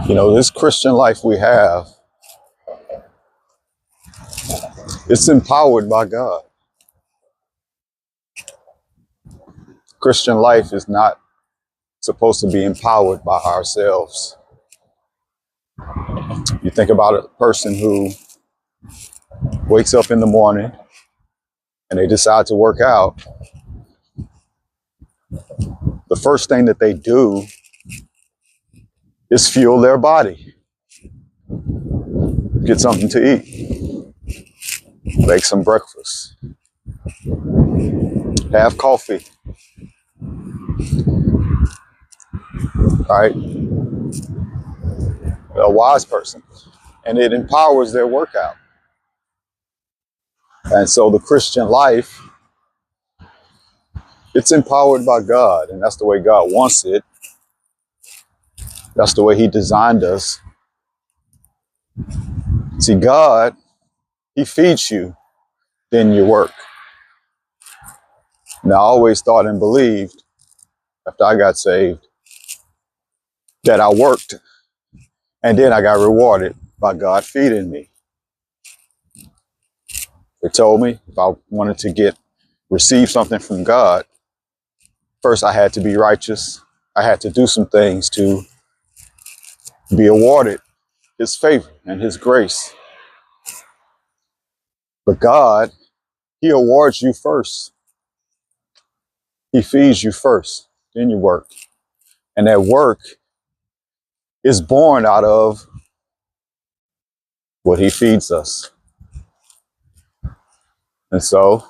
You know, this Christian life we have, it's empowered by God. Christian life is not supposed to be empowered by ourselves. You think about a person who wakes up in the morning and they decide to work out. The first thing that they do is fuel their body, get something to eat, make some breakfast, have coffee, right? A wise person. And it empowers their workout. And so the Christian life, it's empowered by God, and that's the way God wants it. That's the way He designed us. See, God, He feeds you, then you work. Now, I always thought and believed, after I got saved, that I worked, and then I got rewarded by God feeding me. They told me if I wanted to receive something from God, first I had to be righteous. I had to do some things to be awarded His favor and His grace. But God, He awards you first. He feeds you first, then you work. And that work is born out of what He feeds us. And so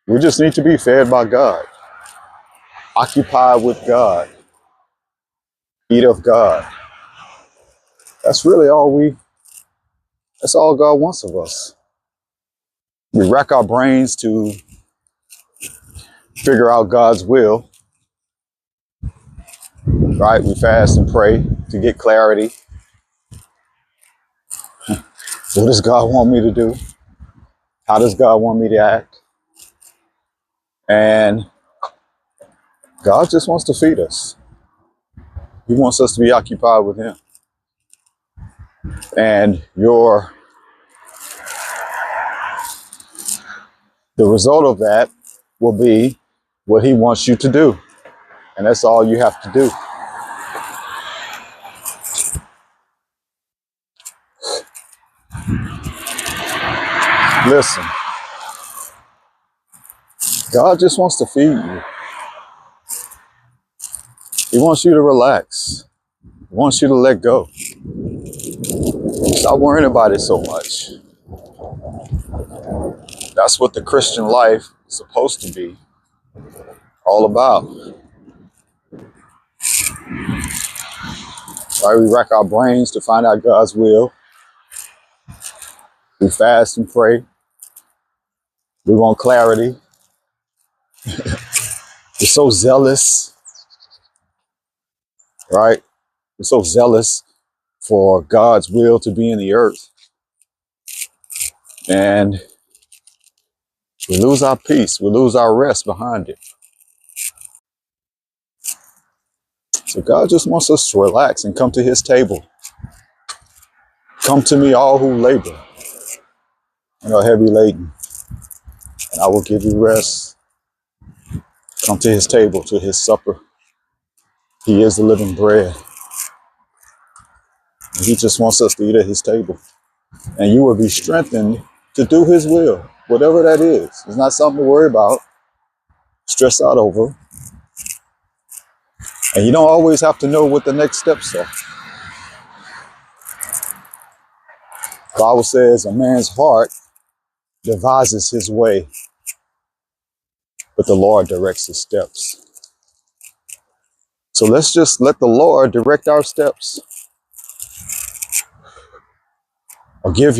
we just need to be fed by God, occupied with God, eat of God. That's really that's all God wants of us. We rack our brains to figure out God's will, right? We fast and pray to get clarity. What does God want me to do? How does God want me to act? And God just wants to feed us. He wants us to be occupied with Him. And the result of that will be what He wants you to do. And that's all you have to do. Listen, God just wants to feed you. He wants you to relax. He wants you to let go. Stop worrying about it so much. That's what the Christian life is supposed to be all about. Right? We rack our brains to find out God's will. We fast and pray. We want clarity. We're so zealous, right? We're so zealous for God's will to be in the earth. And we lose our peace. We lose our rest behind it. So God just wants us to relax and come to His table. Come to me, all who labor and are heavy laden, and I will give you rest. Come to His table, to His supper. He is the living bread. And He just wants us to eat at His table. And you will be strengthened to do His will, whatever that is. It's not something to worry about, stress out over. And you don't always have to know what the next steps are. The Bible says a man's heart devises his way, but the Lord directs his steps. So let's just let the Lord direct our steps. Or give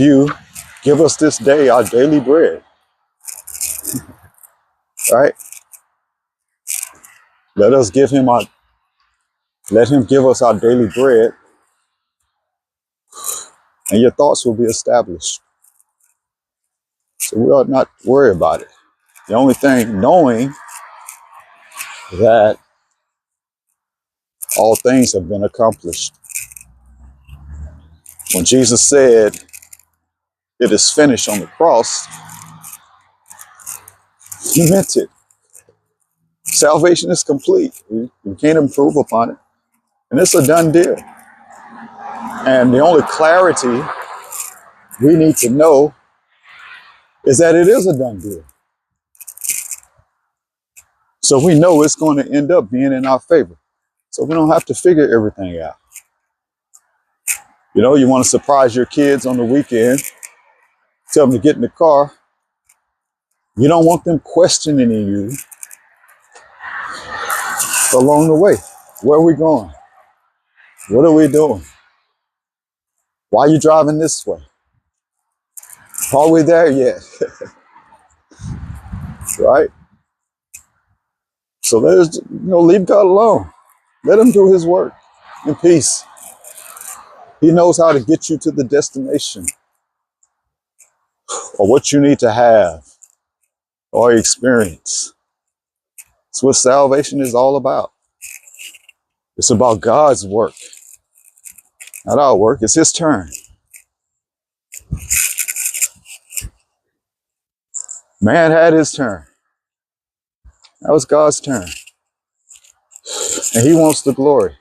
us this day our daily bread. Right? Let Him give us our daily bread, and your thoughts will be established. So we ought not worry about it. The only thing, knowing that All things have been accomplished. When Jesus said, "It is finished" on the cross, he meant it. Salvation is complete. You can't improve upon it. And it's a done deal. And the only clarity we need to know is that it is a done deal. So we know it's going to end up being in our favor. So we don't have to figure everything out. You know, you want to surprise your kids on the weekend, tell them to get in the car. You don't want them questioning you along the way. Where are we going? What are we doing? Why are you driving this way? Are we there yet? Right? So leave God alone. Let him do his work in peace. He knows how to get you to the destination or what you need to have or experience. It's what salvation is all about. It's about God's work, not our work. It's his turn. Man had his turn. That was God's turn. And he wants the glory.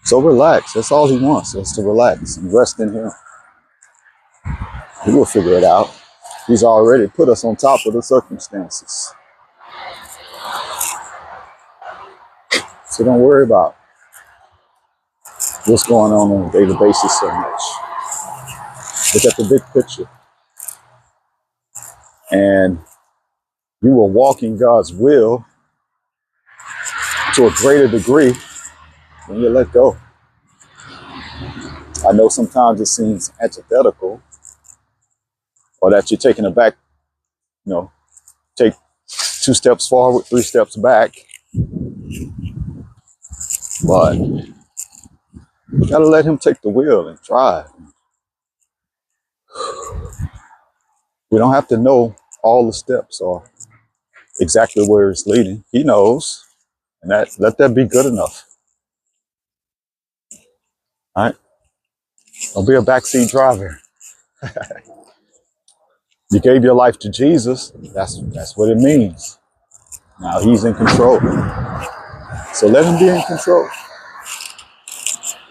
So relax. That's all he wants, is to relax and rest in him. He will figure it out. He's already put us on top of the circumstances. So don't worry about what's going on a daily basis so much. Look at the big picture. And you will walk in God's will to a greater degree when you let go. I know sometimes it seems antithetical, or that you're taking it back, take 2 steps forward, 3 steps back. But you gotta let him take the wheel and drive. We don't have to know all the steps or exactly where it's leading. He knows, and let that be good enough. All right? Don't be a backseat driver. You gave your life to Jesus. That's what it means. Now he's in control. So let him be in control.